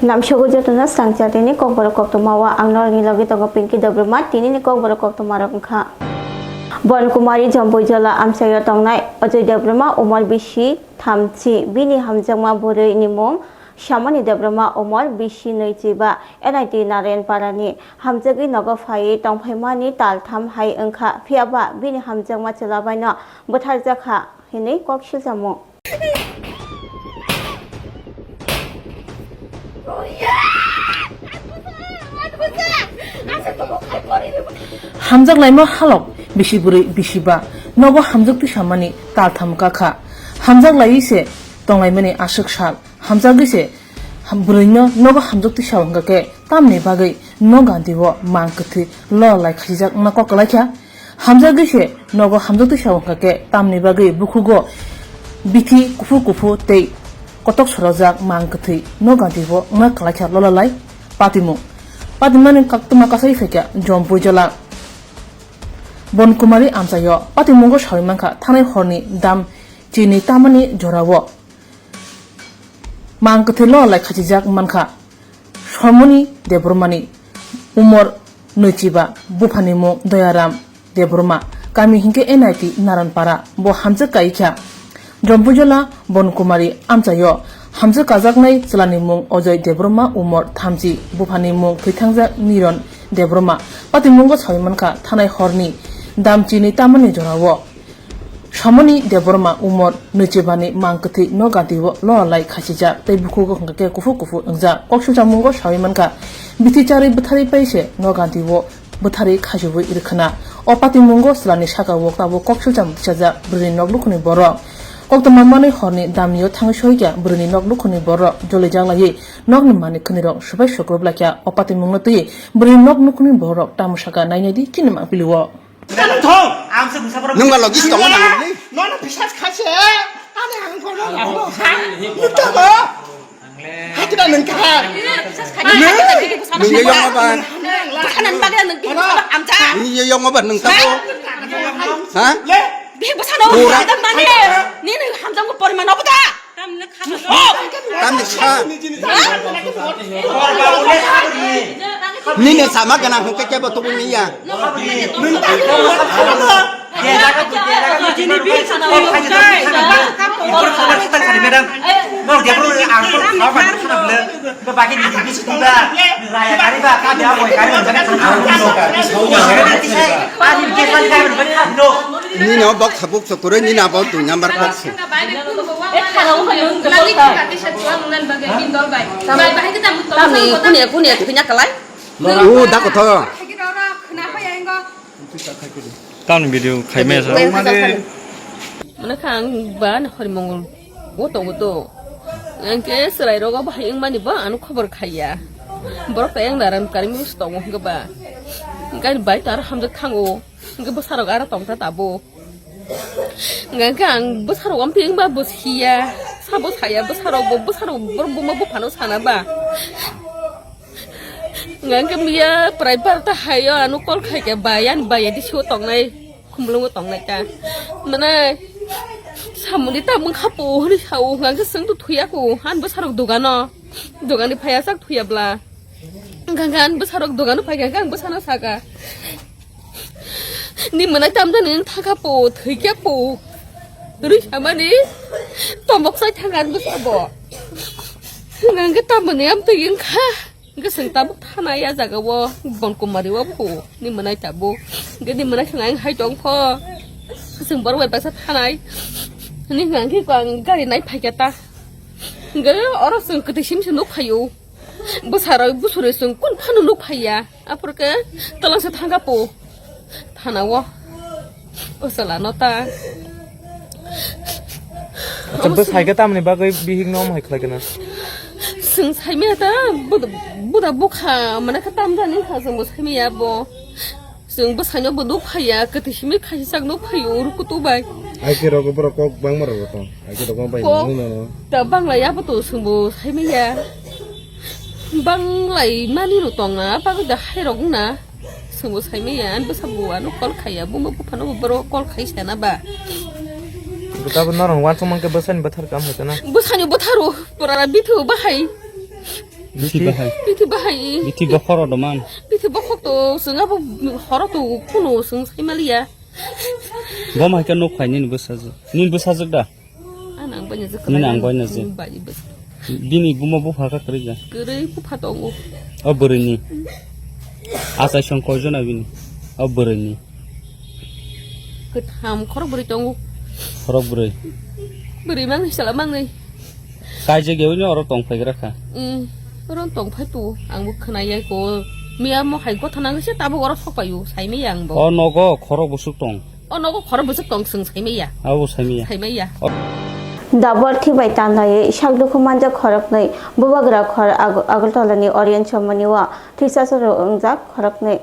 Namshogo jotuna Swrangchati ni Kokborok Koktwma wa angnor ni logi tongo Pinki Debbarma tini ni Kokborok Koktwma rokha. Bon Kumari Jomboi Jola amsayo tongnai Ojoi Debbarma umor bisi thamchi bini hamjangma boroi ni mung Shamani Debbarma umor bisi noichiba NIT Naren Parani hamjagi nogo phai tongphaimani tal tham hai engkha phiaba bini hamjangma chelabaino bothar jakha hini kokshil jamung Hamjak laimo halok bisi buri bisiba nogo hamjak tu samani tal tham kakha hamjak lai se tonglai mani asuk sal hamjak gise burino nogo hamjak tu sawanga ke tamni bagai noga diwo mangkthi lo lai khijak na ko kalakha hamjak gise nogo hamjak tu sawanga ke tamni bagai bukhugo bithi kufu tei kotok sorojak mangkthi noga diwo na kalakha lo lai Patimani Koktwma kasai fekya Jomboi Jola Bon Kumari amsayo Patimungo Sharimanka Thanai Horni Dam Chini Tamani Jorawo Mangkthelo lai khachijak manka Shormoni Debbarmani Umor Noichiba Bufani mo Doyaram Debbarma Kami hingke NIT Naranpara Bo hamjak kaikya Jomboi Jola Bon Kumari amsayo Hamjak kajaknai chelani mung Ojoi Debbarma umor thamji bufani mung thwithangjak Niron Debbarma patimungo chaimanka thanai horni damchini tamani jorawo Shamani Debbarma umor noichibani mangkthi nogatiwo lo lai khasijak tei bukhugo hingke kufu angja koksujamungo chaimanka bitichari buthari paise nogatiwo buthari khajubui irkhana o patimungo chelani saka woktawo koksujam chaja brini noglukhni borok Koktwma mani horni damio thangsoikya buruni noglukhni borok jolijak lai nogni mani khnirok subai sokroblakya opati mungnatui buruni noglukhni borok tamusaka nainadi kinima piliwo Nung logis tong nang ni. 너는 비싸지 가지. 안에 안 걸어. 이따가. 하지라는 가. Nung yung apa? Kanan bagay ng bibo sa amca. Yung apa nung tapo? Ha? Bibo sa no. Adam mani. Nini hamjang ko poriman ako ta. Tam sa. Nini sama kana hung kaya ba to niya? Nini obak sabuk sokore nini abau tu nyambar box. Dak ko to. Kan video khaimesa mana kang ban harimongol goto angke serai rogo bahing mani ba anu khabar khaya borok tayang daram karimi stong gaba kan bai tar hamjak thango ge bosarok ara tongta tabo ngangkang bosarok amping ba bosia sabo saya bosarok borbuma bo phano sana ba ngangke mia private ta hayo anu kol khaike bayan di shu tongnai khumlung tongnai ta mana samuni ta mung khapo ni sau ngangke seng tu thuya ko han bosarok dogani phaya sak thuya bla gangan bosarok doganu phaya gang bosana saka ni mana tamda nin thaka po thikya po ri samani tombok sai thangan bosabo ngangke tamani am tingin kha Geseng tabuk tanah ya jaga wo Bon Kumari wo pu ni mana tabu gini mana sengang hai jong po seng baru webasa tanah ni ngangki kwang gari naik pagata gari orang seng ketisim senuk payu besar busure seng kun panu nuk paya apa ke telang setangga pu tanah wo usala nota Sebes hai kata meni bagai bihing nom hai kelakana seng sai me ta buda bukha mana katam da nin ha seng bo sai me ya bo seng bo sanyo bo nuk phaya ketishimi khaji sak nuk phayo ru kutu bai ai ke rogo bro kok bang maro to ai ke rogo bai nu no ta bang la ya bo tu seng bo sai me ya bang lai mani ru tong na ba ga hai rog na seng bo sai me ya an bo sabu anu kol khaya bo mo phano bo bro kol khai sana ba Kita benar wan cuma kebesan betar kamu itu na. Busanyo botharu pura bitu bahai बिथि बाहाय बिथि बखर दमान बिथि बखत जोंहाबो हरत खुनु जों सैमालिया गम हायका न खायनि निन बोसाजो दा आं बायनो जखो निन आं बायनो जे दिनि गुमा बफा का करिगा गोरै फुफा दङ अ बोरैनि आसाय संखय जना बिनि अ बोरैनि गोथाम खर बोरै दङ खरक बोरै मांनै साला मांनै काय जायगायाव नो अर दं फायग्राखा रन दंफाय तु आंबो खोनायाखौ मिया म हायगो थानांगोसो दाबो अर सपायो साइमेया आंबो अ नगो खर बुसुक दं अ नगो खर बुसुक दं जों साइमेया आबो साइमेया दाबर थिबाय तानलायै सागदुखु मानजा खरकनै बुबाग्रा खर आगलतलानि अरियन चमनिवा थैसासर अंजाक खरकनै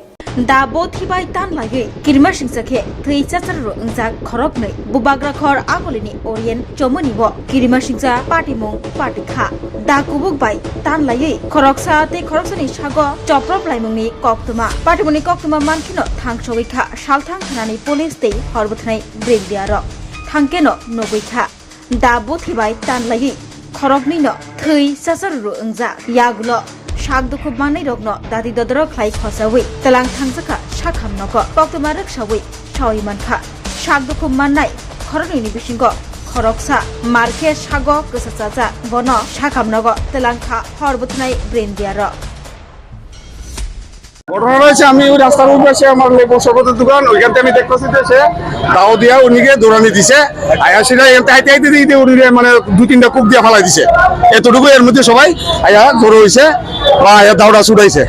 दाबो थिबाय तानलायै किरमा सिंसखे थैसासर अंजाक खरकनै बुबाग्रा खर आगलिनि अरियन चमनिवा किरमा सिंसा पाटिमं पाटिखा दाकुबुक बाय तानलायै खरकसा ते खरकसनि साग चप्रप लाइमंनि कक्तमा पाटिमनि कक्तमा मानखिनो थांसवैखा सालथां थानानि पुलिस ते हरबथनाय ब्रेकदियार थांकेनो नबैखा दाबो थिबाय तानलायै खरकनिनो थै सासरु अंजा यागुलो सागदुखु मानै रगनो दादि ददर ख्लाय खसावै तलां थांजखा साखामनको कक्तमा रक्षावै सावै मानखा सागदुखु माननाय खरकनि बिसिंगो खरकसा मारखे साग गोसाचा बनो साखामनको तलांखा हरबथनाय ब्रेनदियार ঘটনা রয়েছে আমি ওই রাস্তার উপরে এসে আমার লেবু শরবতের দোকান ওইখান থেকে আমি দেখতেছি যে সে দাও দিয়া উনিকে দৌড়ানি দিছে আয়া সেটা এতে হাইতে হাইতে দিতে উনি মানে দু তিনটা কূপ দিয়ে ফালাই দিছে এতটুকু এর মধ্যে সবাই আয়া জড়ো হয়েছে বা আয়া দাউড়া ছুটাইছে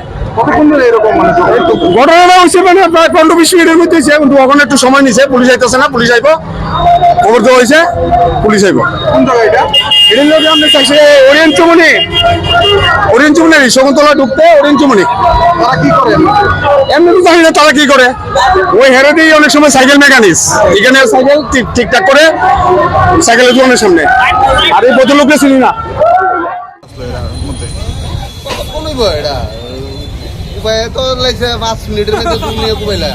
ঘটনাটা হয়েছে মানে প্রায় 15-20 মিনিটের মধ্যে হয়েছে কিন্তু ওখানে একটু সময় নিছে পুলিশ আইতেছে না পুলিশ আইব খবর দেওয়া হয়েছে পুলিশ আইব কোন জায়গা এটা এর লোকে আমরা চাইছে ওরিয়েন্ট চমনি শকুন্তলা ঢুকতে ওরিয়েন্ট চমনি তারা কি করে এমনি তো জানি না তারা কি করে ওই হেরে দিয়ে অনেক সময় সাইকেল মেকানিক্স এখানে সাইকেল ঠিকঠাক করে সাইকেলের দোকানের সামনে আর এই ভদ্রলোককে চিনি না এটা উপায় তো লাগছে 5 মিনিটের মধ্যে তুমি কুবাইলা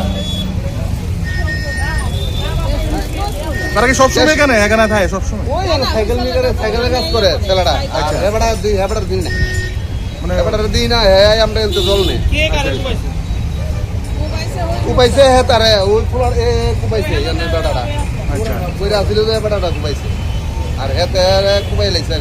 তারা কি সবসময় এখানে থাকে সবসময় ওই সাইকেল মিটারে সাইকেলের কাজ করে ছেলেটা আচ্ছা হেবাটার দিন না মানে হেবাটার দিন না হে আমরা তো জল নেই কে কারে কুবাইছে হে তারে ওই ফুলার এ কুবাইছে এনে বেটাটা আচ্ছা কইরা ছিল যে বেটাটা কুবাইছে আর হেতে কুবাই লাইছে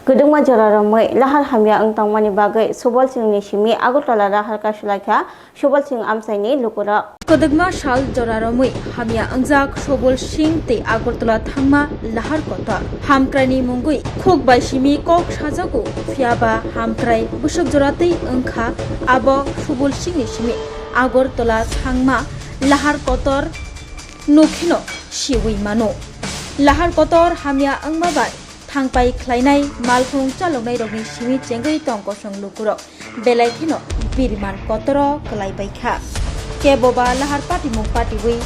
Gedung Majora Ramai lahar hamya engtang mani bagai subal sing ni simi agotala lahar kasulaka subal sing amsaini lukura Kodagma shal jora ramai hamya angjak sobol sing te agortala thangma lahar kota hamkrani mungui khok bai simi kok sajago fiaba hamkrai busuk jorate engkha abo subol sing ni simi agortala thangma lahar kotor nokhino siwi mano lahar kotor hamya angma bai थांपाय ख्लायनाय मालखुं चालौनाय रगनि सिमी चेंगै टंकसं लुकुरक बेलायखिनो बिरमान कतर कलायबायखा केबोबा लाहार पाटिमुं पाटिवै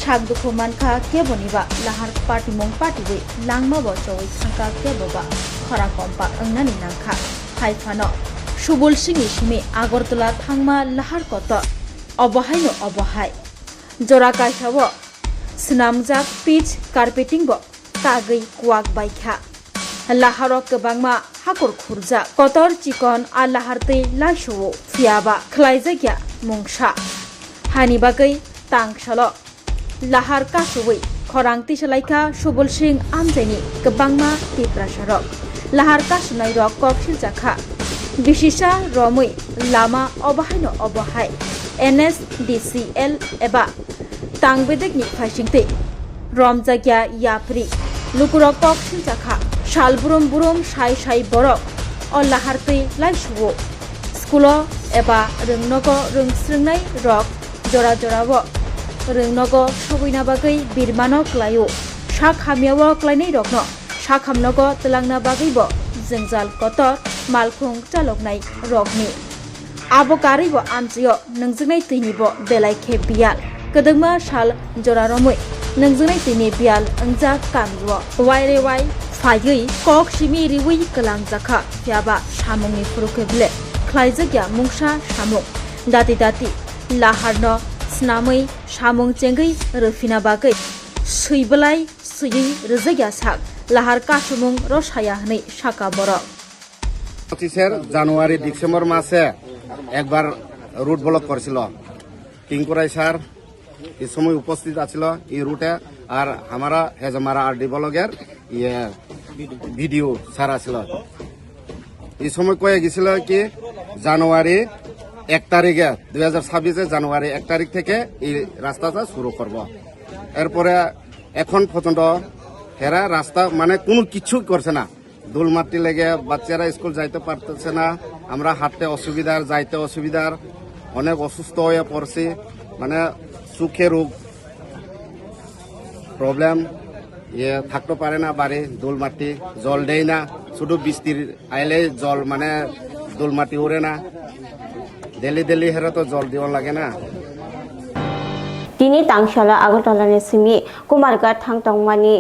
सागदुखु मानखा केबोनिबा लाहार पाटिमुं पाटिवै लांमा बचवै थांका केबोबा खरा कम्पा अंगनानि नांखा हायफानो सुबुल सिंनि सिमी आगरतला थांमा लाहार कत अबहायनो अबहाय जरा कायसावो स्नामजाक पिच कार्पेटिंग बो कागै कुवाक बायखा लाहारक गोबांमा हाखर खुरजा कतर चिकन आ लाहारतै लाइसो फियाबा ख्लायजाग्या मुंसा हानि बागै तांसल लाहार कासुवै खरां तिसलायखा सुबुल सिं आमजायनि गोबांमा तिप्रासारक लाहार कासुनाय रक कक्सिल जाखा बिसिसा रमै लामा अबहायनो अबहाय NSDCL एबा तांबेदेगनि फाइसिंतै रमजाग्या याफ्रि लुकुरक कक्सिल जाखा शाल बुरुम बुरुम साय साय बरक अल्लाहारतै लाइसुवो स्कुलो एबा रोंनगो रोंस्रोंनाय रक जरा जरावो रोंनगो सगैना बागै बिरमानो क्लायो साखामियावो क्लायनाय रकनो साखामनगो तलांना बागैबो जोंजाल कतर मालखुं चालकनाय रकनि आबो गारैबो आमजियो नोंजोंनाय तैनिबो बेलायखे बियाल गोदोंमा साल जरा रमै नोंजोंनाय तैनि बियाल अंजा कामियो वायरे वाय फायै कक सिमी रिवै कलां जाखा फियाबा सामुंनि फुरुकेबले ख्लायजाग्या मुंसा सामुं दाति दाति लाहारनो स्नामै सामुं चेंगै रोफिना बागै सैबलाय सयै रोजाग्या साक लाहार कासुमुं रसाया हनै साका बरक জানুয়ারি ডিসেম্বর মাসে একবার রুট ব্লক করেছিল কিঙ্কুরাই স্যার এই সময় উপস্থিত আছিল এই রুটে আর हमारा হেজমারা আরডি ব্লকের ভিডিও স্যার আছিল এই সময় কয়ে গেছিল কি জানুয়ারি 1 তারিখে 2026 জানুয়ারি 1 তারিখ থেকে এই রাস্তাটা শুরু করব এরপরে এখন পর্যন্ত হেরা রাস্তা মানে কোনো কিছু করছে না দুলমাটি লেগে বাচ্চারা স্কুল যাইতে পারতেছে না আমরা হাঁটতে অসুবিধার যাইতে অসুবিধার অনেক অসুস্থ হয়ে পড়ছি মানে সুখে রোগ প্রবলেম থাকতে পারে না বাড়ি দুলমাটি জল দেয় না শুধু বৃষ্টির আইলে জল মানে দুলমাটি উড়ে না ডেলি হেরা তো জল দেওয়া লাগে না তিনি তাংশালা আগরতলাनि सिमि कुमारघाट थांतंमानि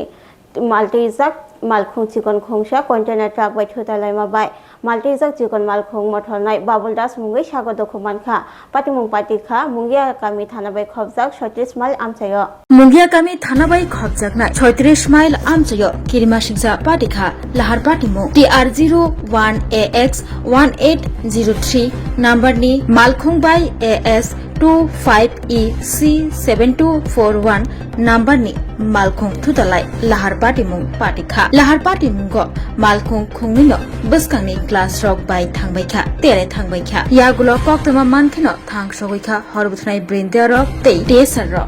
माल्टिजाक मालखुं चिकन खोंसा कन्टेनार ट्राक बाय थोदालायमा बाय माल्टिजाक चिकन मालखुं मथरनाय बाबुल दास मुंगै सागो दखमानखा पातिमुं पातिखा मुंगिया गामि थाना बाय खबजाक 36 माइल आमचायो मुंगिया गामि थाना बाय खबजाकना 36 माइल आमचायो किरिमा सिंसा पातिखा लाहार पातिमु TR01AX 1803 नम्बरनि मालखुं बाय AS 25EC7241 नम्बरनि मालखुं थुदालाय लाहार पातिमुं पातिखा लाहार पातिमुंगो मालखुं खुंनिनो बसकांनि ग्लास रक बाय थांबायखा तेरे थांबायखा यागुलो कोक्तमा मानखिनो थांसगैखा हरबुथनाय ब्रिन्दिया रक तै टेसर रक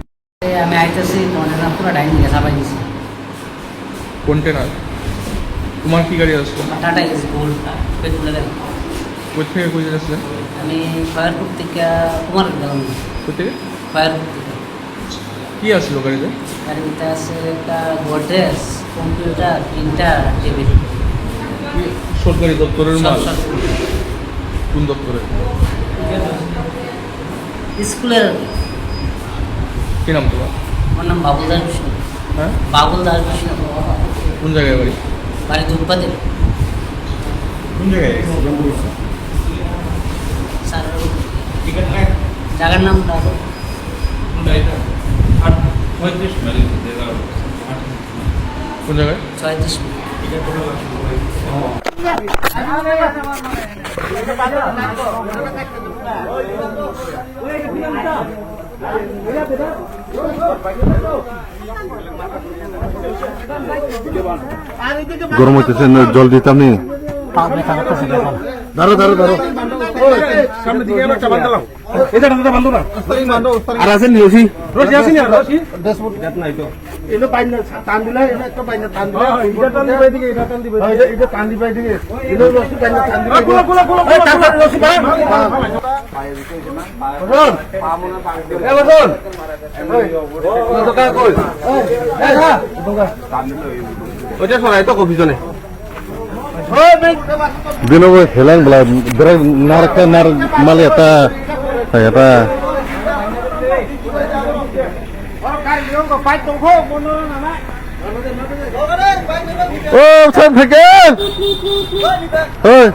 আমি আইতেছি তোমাদের না পুরো টাইম নিয়ে সাবাই দিছি কন্টেনার তোমার কি গাড়ি আছে টাটা ইজ গোল্ড পেট্রোল দেন কোথা থেকে কই যাচ্ছে আমি ফায়ারপুর থেকে তোমার গেলাম কোথা থেকে ফায়ারপুর থেকে কি আসলো গাড়িতে গাড়িতে আছে একটা গোদরেজ কম্পিউটার প্রিন্টার টিভি সরকারি দপ্তরের মাল কোন দপ্তরে স্কুলের কি নাম তোমার আমার নাম বাবুল দাস বিষ্ণু হ্যাঁ বাবুল দাস বিষ্ণু কোন জায়গায় বাড়ি বাড়ি দুধপাতে কোন জায়গায় স্যার জায়গার নাম রাখো কোন জায়গায় 36 গরম হইতেছে জল দিতাম নি দাঁড়ো দাঁড়ো দাঁড়ো সামনে দিকে একটা বাঁধলাম এই জায়গাটা বাঁধো না আর আছেন রশি রশি আছে না রশি ড্যাশবোর্ড এটা নাই তো এলো পাইনা টান দিলা এটা একটা পাইনা টান দিলা এটা টান দিবা দিকে এটা টান দিবা এটা টান দিবা দিকে এলো রশি পাইনা টান দিবা কোলা কোলা কোলা এই টান রশি পাই পায়ে দিতে না বল পা মনে পানি দে এ বল ওই তো কা কই এই হ্যাঁ তোমরা টান দিলো ওটা সরাই তো কফিজনে Dino helang bela berai narka nar maliata apa oh sam pheken oi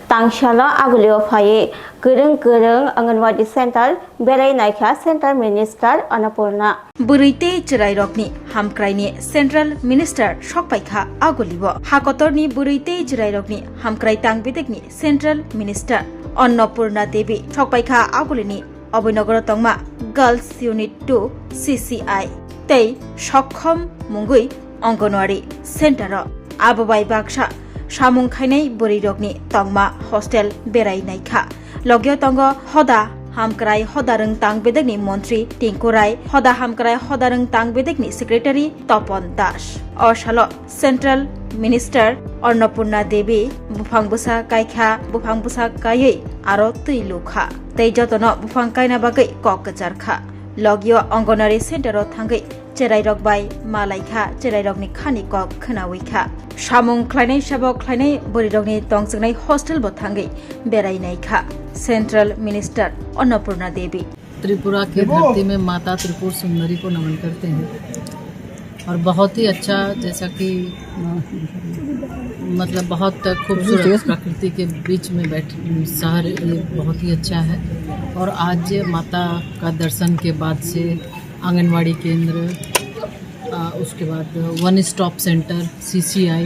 तांशाला आगुलियाव फाये गोरों गोरों आंगनवाड़ी सेंटर बेरायनायखा सेंटर मिनिस्टार अन्नपूर्णा बुरैते चिरायरकनि हामक्राइनि सेंट्रल मिनिस्टार सकपाइखा आगुलिबो हाकतरनि बुरैते चिरायरकनि हामक्राइ तांबिदेकनि सेंट्रल मिनिस्टार अन्नपूर्णा देवी सकपाइखा आगुलिनि अभयनगर तंगमा गर्ल्स यूनिट 2 CCI तै सक्षम मुंगुइ अंगनवाड़ी सेंटर आबोबाय बाक्सा सामुं खाइनाय बुरैरकनि तंगमा हस्टेल बेरायनायखा लग्यो तंग हदा हामक्राइ हदारं तांगबेदेकनि मन्त्री टिंकु राय हदा हामक्राइ हदारं तांगबेदेकनि सेक्रेटारि तपन दास अशालो सेंट्रल मिनिस्टार अन्नपूर्णा देवी बुफांबुसा काइखा बुफांबुसा कायै आरो तैलुखा तै जतन बुफां काइना बागै ककजारखा लग्यो अंगनवाड़ी सेंटर थांगै चेराइरक बाय मालाइखा चेराइरकनि खानि कक खोनावैखा सामुं ख्लायनाय साबक ख्लायनाय बुरैरकनि तंजोंनाय हस्टेल बो थांगै बेरायनायखा सेंट्रल मिनिस्टर अन्नपूर्णा देवी त्रिपुरा की धरती में माता त्रिपुर सुंदरी को नमन करते हैं और बहुत ही अच्छा जैसा कि मतलब बहुत खूबसूरत प्रकृति के बीच में शहर ये बहुत ही अच्छा है और आज माता का दर्शन के बाद से आंगनवाड़ी केंद्र, उसके बाद 1 स्टॉप सेंटर CCI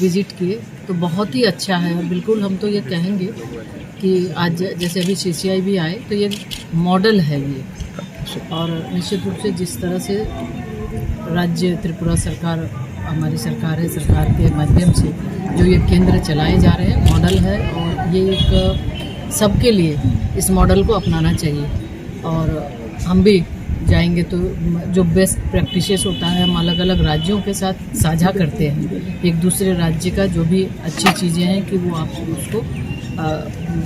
विजिट किए, तो बहुत ही अच्छा है। और बिल्कुल हम तो ये कहेंगे कि आज जैसे अभी CCI भी आए तो ये मॉडल है ये। और निश्चित रूप से जिस तरह से राज्य त्रिपुरा सरकार, हमारी सरकार है, सरकार के माध्यम से जो ये केंद्र चलाए जा रहे हैं मॉडल है, और ये एक सबके लिए इस मॉडल को अपनाना चाहिए। और हम भी जाएंगे तो जो बेस्ट प्रैक्टिसेस होता है हम अलग अलग राज्यों के साथ साझा करते हैं, एक दूसरे राज्य का जो भी अच्छी चीज़ें हैं कि वो आप उसको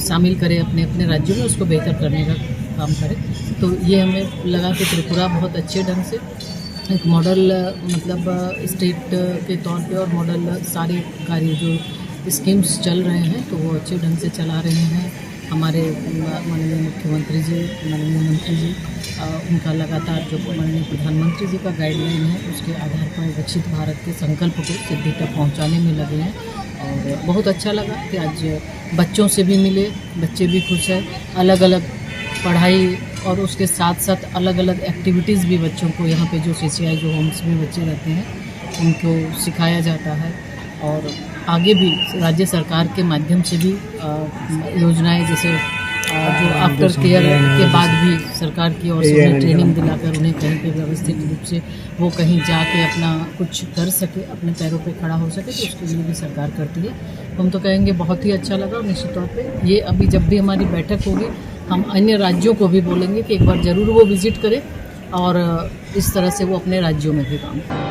शामिल करें अपने अपने राज्यों में, उसको बेहतर करने का काम करें। तो ये हमें लगा कि त्रिपुरा बहुत अच्छे ढंग से एक मॉडल मतलब स्टेट के तौर पे और मॉडल सारे कार्य जो स्कीम्स चल रहे हैं तो वो अच्छे ढंग से चला रहे हैं। हमारे माननीय मुख्यमंत्री जी, माननीय मंत्री जी, उनका लगातार जो माननीय प्रधानमंत्री जी का गाइडलाइन है उसके आधार पर विकसित भारत के संकल्प को सिद्धि तक पहुँचाने में लगे हैं। और बहुत अच्छा लगा कि आज बच्चों से भी मिले, बच्चे भी खुश हैं। अलग अलग पढ़ाई और उसके साथ साथ अलग अलग एक्टिविटीज़ भी बच्चों को यहाँ पे जो CCI जो होम्स में बच्चे रहते हैं उनको सिखाया जाता है। और आगे भी राज्य सरकार के माध्यम से भी योजनाएं जैसे जो आफ्टर केयर के बाद भी सरकार की ओर से उन्हें ट्रेनिंग दिलाकर उन्हें कहीं पे व्यवस्थित रूप से वो कहीं जाके अपना कुछ कर सके, अपने पैरों पे खड़ा हो सके, तो उसके लिए भी सरकार करती है। हम तो कहेंगे बहुत ही अच्छा लगा। और निश्चित तौर पे ये अभी जब भी हमारी बैठक होगी हम अन्य राज्यों को भी बोलेंगे कि एक बार ज़रूर वो विजिट करें और इस तरह से वो अपने राज्यों में भी काम करें।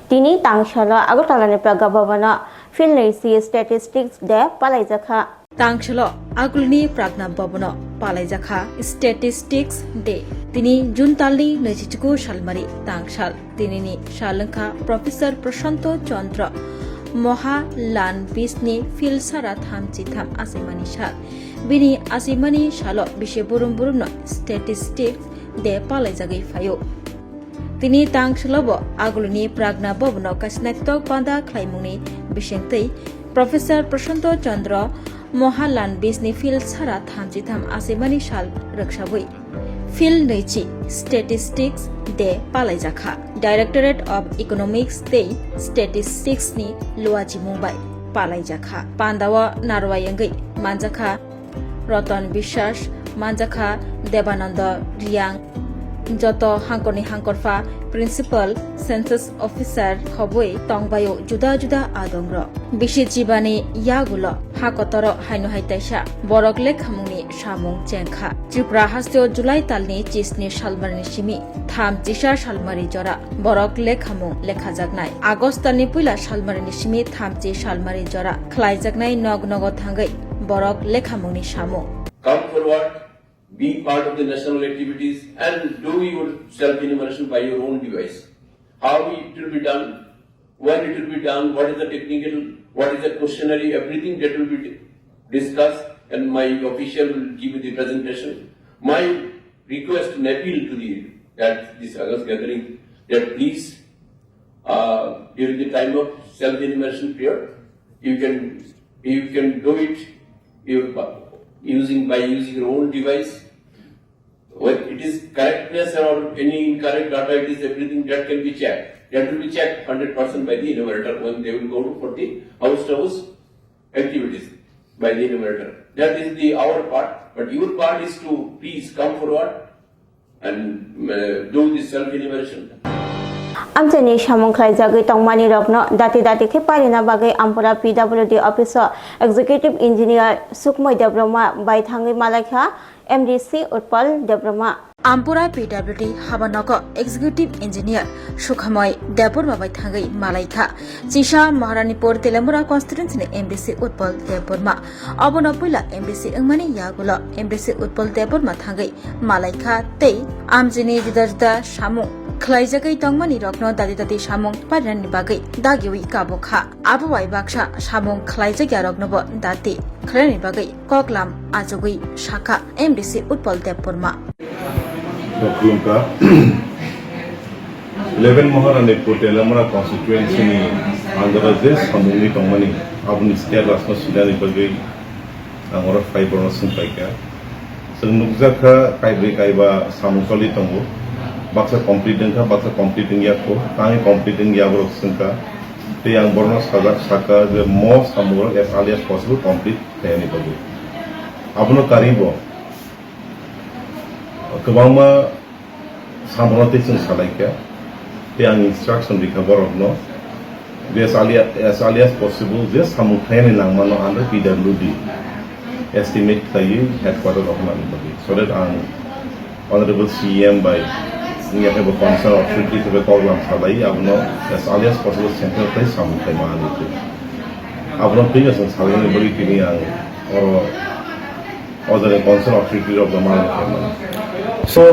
Tini tangshalo agutala gababana filnesi statistics de palaijakha. Tangshalo agulni pragna babano palaijakha statistics de tini juntali nechichku shalmari tangshal tinini shalangkha Professor Prashanto Chandra Moha Lan Bisni Filsara Thamchi Tham Asimani Shal Bini Asimani Shalo Bishe Burum Buruno Statistics de palaijagai fayo. Tini tangshalobo agulni pragna bobno kasnaktok panda khlaimungni bisengtei Professor Prashanto Chandra Mohalan Bisni Fil Sara Thamjitam Asimani Shal Rakshabui Fil Neichi Statistics de Palaijakha Directorate of Economics de Statistics ni Luaji Mumbai Palaijakha Pandawa Narwayangai Manjakha Rotan Bishas Manjakha Debananda Riang Joto Hankoni Hankorfa Principal Census Officer Hoboi Tongbayo Juda Juda Adongro Bishi Jibani Yagulo Hakotoro Hainu Haitaisha Borok Lekhamuni Shamung Chenkha Tripura Hastio July Talni Chisni Shalmarni Shimi Tham Chisha Shalmari Jora Borok Lekhamung Lekhajagnai Agostani Pula Shalmarni Shimi Tham Chi Shalmari Jora Khlaijagnai Nog Nogo Thangai Borok Lekhamuni Shamu Come forward, be part of the national activities and do your self-enumeration by your own device. How it will be done, when it will be done, what is the technical, what is the questionnaire, everything that will be discussed, and my official will give you the presentation. My request and appeal to this August gathering that please during the time of self-enumeration period you can do it using your own device. When it is correctness or any incorrect data, it is everything that can be checked. That will be checked 100% by the enumerator when they will go for the house-to-house activities by the enumerator. That is our part, but your part is to please come forward and do this self-enumeration. Amjani Shamong Khlaijagui Tongmani Rokno Dati ke Parina Bagai Ampura PWD Officer Executive Engineer Sukmoy Debbarma by Thangi Malakha MDC Utpal Debbarma Ampura PWD Habanoko Executive Engineer Sukhamoy Debbarma by Thangi Malaikha Chisha Maharanipur Telamura Constituency MDC Utpal Debbarma Abonopula MDC Angmani Yagula MDC Utpal Debbarma Thangi Malaikha Tei Amjini Jidajda Shamu Khlaijagai Tongmani Rokno Dati Shamong Parani Bagai Dagiwi Kabokha Abuwai Baksha Shamong Khlaijagya Roknobo Dati Khlani Bagai Koklam Ajogui Shaka MDC Utpal Debbarma Koktwma 11 Maharanipur Telamura constituency ni Andhra Pradesh Hamuni Tongmani Abuni State Rasno Sidani Bagai Angora 5 Sungpaika Nukjaka Kaibri Kaiba Samukali Tongo baksa completing ya ko kami completing ya borok sengka te yang borno saka the most amuro as early as possible complete tayani bagu abuno karibo kebangma sambono te sing salaika te yang instruction recover of no as early as possible this samu tayani langmano under PWD estimate tayi headquarters of Mali bagu so that honorable CM by we have a concern authority to the program salai abno as early as possible central place samu kai mani tu abno previous salai ne bari kini ang or other concern authority of the mani so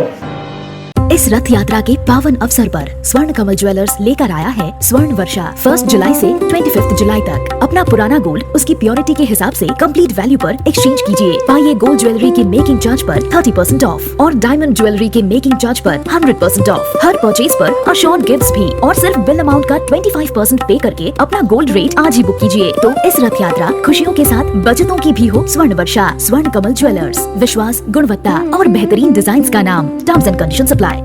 इस रथ यात्रा के पावन अवसर पर स्वर्ण कमल jewellers लेकर आया है स्वर्ण वर्षा 1 जुलाई से 25 जुलाई तक। अपना पुराना गोल्ड उसकी प्योरिटी के हिसाब से कंप्लीट वैल्यू पर एक्सचेंज कीजिए। पाइए गोल्ड ज्वेलरी के मेकिंग चार्ज पर 30% ऑफ और डायमंड ज्वेलरी के मेकिंग चार्ज पर 100% ऑफ। हर परचेज पर अशोर्ड गिफ्ट्स भी और सिर्फ बिल अमाउंट का 25% पे करके अपना गोल्ड रेट आज ही बुक कीजिए। तो इस रथ यात्रा खुशियों के साथ बचतों की भी हो। स्वर्ण वर्षा स्वर्ण कमल ज्वेलर्स, विश्वास, गुणवत्ता और बेहतरीन डिजाइन का नाम। Terms and condition apply.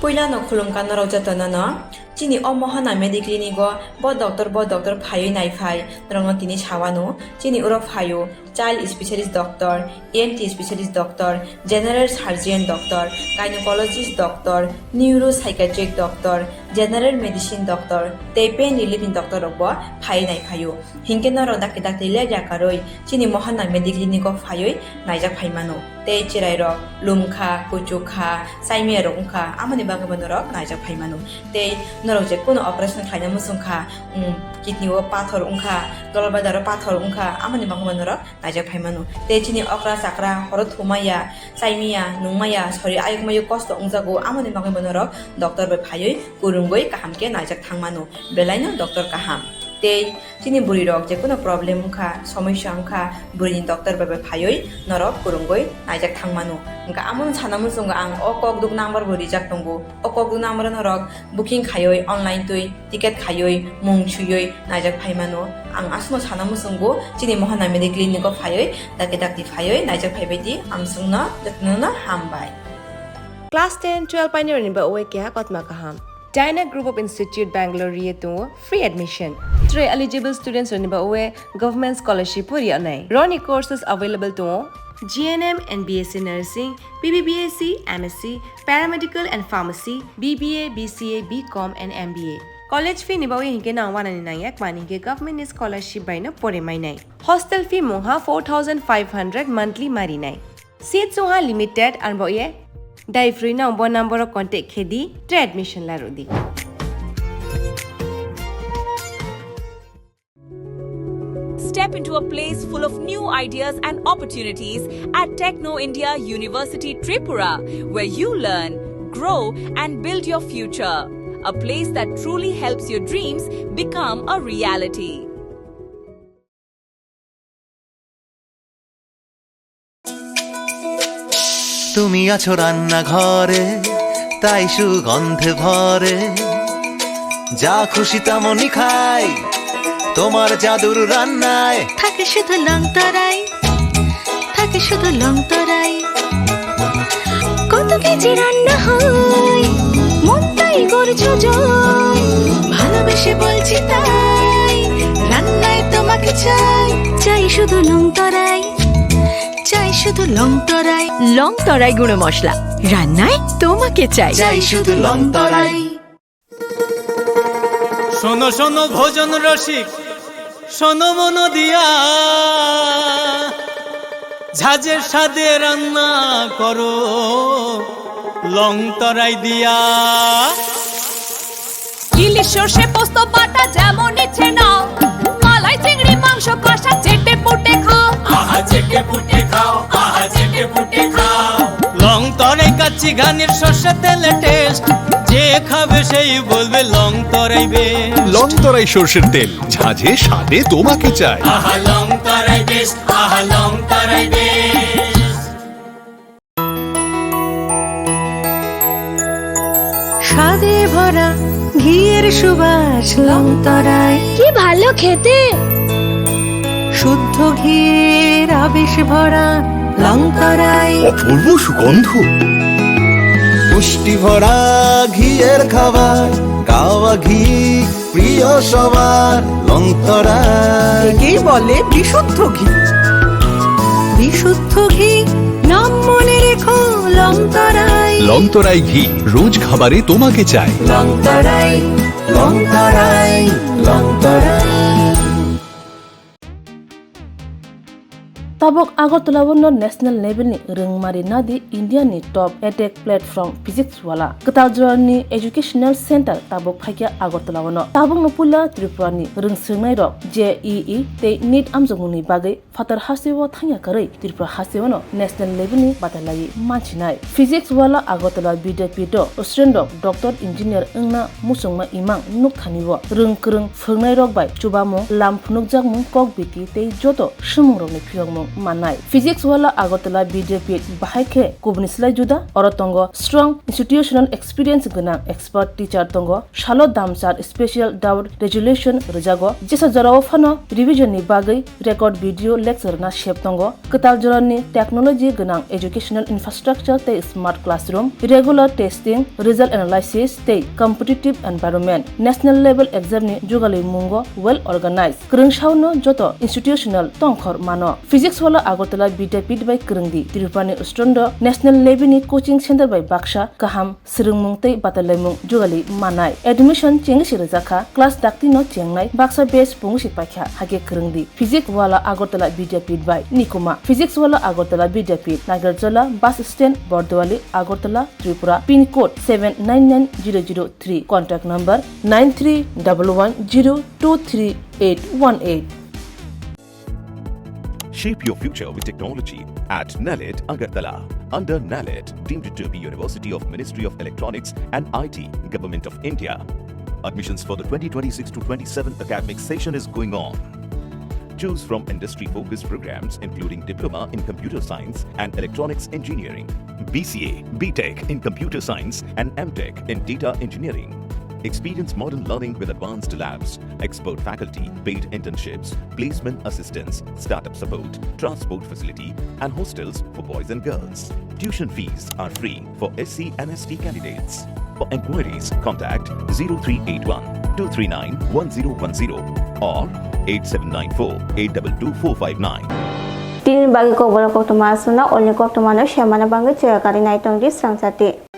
Puilano khulumkan no rojata no chini omohana mediclinic go bo doctor phayo nai phai rongno tini chawano chini uro phayo child specialist doctor, ENT specialist doctor, general surgeon doctor, gynecologist doctor, neuropsychiatric doctor, general medicine doctor, te pain relieving doctor ogbo phai nai phayo hingke no rodak dak tile jakaroi chini mohana mediclinic go phayo naijak phaimano te chirai rok lumkha kuchukha saimia rokha amoni bagabano rok naijak phaimano te norok je kono operation khaina musungkha kidney o pathor ungkha dolbadaro pathor ungkha amoni bagabano rok naijak phaimano te chini okra sakra horo thumaya saimia nungmaya sori ayukmayu kosto ungjago amoni bagabano rok doctor be phayoi kurungoi kahamke naijak thangmano belaino doctor kaham te chini buri rok je kono problem ungkha somosya ungkha buri doctor be phayoi norok kurungoi naijak thangmano ungka amon sanamun sunga ang okok duk number buri jak tongo okok duk number norok booking khayoi online tui ticket khayoi mung chuyoi naijak phaimano ang asmo sanamun sungo chini mohana mediclinic ko phayoi dakti phayoi naijak phaibaidi ang sungna datnuna hambai Class 10 12 pioneer ba oe kya Koktwma kaham Dynamic Group of Institute Bangalore to free admission. 3 eligible students in Bawe government scholarship for Yanai. Roni courses available to GNM and BSc Nursing, BBBSc, MSc, Paramedical and Pharmacy, BBA, BCA, BCom and MBA. College fee nibawe hinke na 199 maninge government scholarship by na pore mainai. Hostel fee moha 4500 monthly marinai. Seats soha limited and boye Dai free na bo number contact khedi tre admission la rodi. Step into a place full of new ideas and opportunities at Techno India University Tripura, where you learn, grow and build your future. A place that truly helps your dreams become a reality. তুমি আছো রান্না ঘরে তাই সুগন্ধে ভরে যা খুশি তেমনই খাই তোমার জাদুর রান্নায় থাকে শুধু লং তরাই থাকে শুধু লং তরাই কত কেজি রান্না হয় মন তাই করছো জয় ভালোবেসে বলছি তাই রান্নায় তোমাকে চাই চাই শুধু লং তরাই চাই শুধু লং তরাই গুঁড়ো মশলা রান্নায় তোমাকে চাই চাই শুধু লং তরাই শোনো শোনো ভোজন রসিক শোনো মন দিয়া ঝাঁঝের স্বাদে রান্না করো লং তরাই দিয়া ইলিশ সর্ষে পোস্ত বাটা যেমন ইচ্ছে নাও মালাই চিংড়ি মাংস কষা চেটে পুটে খাও আহা চেটে পুটে খাও আহা চেটে পুটে খাও লং তরাই কাচ্চি ঘানির সর্ষে তেলে টেস্ট যে খাবে সেই বলবে লং তরাই বেশ লং তরাই সর্ষের তেল ঝাঁঝে স্বাদে তোমাকে চাই আহা লং তরাই বেশ আহা লং তরাই বেশ স্বাদে ভরা ঘিয়ের সুবাস লং তরাই কি ভালো খেতে শুদ্ধ ঘিয়ের আবেশ ভরা লং তরাই অপূর্ব সুগন্ধ পুষ্টি ভরা ঘিয়ের খাবার গাওয়া ঘি প্রিয় সবার লং তরাই একেই বলে বিশুদ্ধ ঘি বিশুদ্ধ ঘি নাম মনে রেখো লং তরাই লং তরাই ঘি রোজ খাবারে তোমাকে চাই long Terai long Terai long Terai tabok agartala wono national level ni rungmari nadi India ni top edtech platform physics wala katal ni educational center tabok phaikia agartala wono tabok no pula tripura ni rungsungnai rok JEE te NEET amjongni bagai fatar hasiwo thangya karai tripura hasiwo no national level ni batalagi manchinai physics wala agartala bidapito student doctor engineer engna musungma imang nukthaniwo rungkrung phungnai rok bai chubamo lamphunukjak mung kokbiti te joto sumung ni phiyongmung manai physics wala agartala bidapit bahaike kubnislai juda orotongo strong institutional experience gana expert teacher tongo shalo damsar special doubt resolution rejago jesa jarawo phano revision ni bagai record video lecture na shep tongo katal jorani technology gana educational infrastructure te smart classroom regular testing result analysis te competitive environment national level exam ni jugali mungo well organized krungshauno joto institutional tongkhor mano physics wala agartala bidapit by krungdi tirupani ustrondo national level ni coaching center by baksha kaham srungmung tei batalaimung jugali manai admission chengi rejakha class dakti no chengnai baksa base pungsi paikha hage krungdi physics wala agartala bidapit by nikuma physics wala agartala bidapit nagarjala bus stand bordwali agartala tripura pin code 799003 contact number 9311023818. Shape your future with technology at NALET Agartala. Under NALET, deemed to be University of Ministry of Electronics and IT, Government of India. Admissions for the 2026-27 academic session is going on. Choose from industry-focused programs including Diploma in Computer Science and Electronics Engineering, BCA, BTech in Computer Science and MTech in Data Engineering. Experience modern learning with advanced labs, expert faculty, paid internships, placement assistance, startup support, transport facility, and hostels for boys and girls. Tuition fees are free for SC and ST candidates. For enquiries, contact 0381 239 1010 or 8794 822 459. Tin bagi Kokborok Koktwma asuna oleh Koktwma no syamana bangga cerakari naitong di Swrangchati.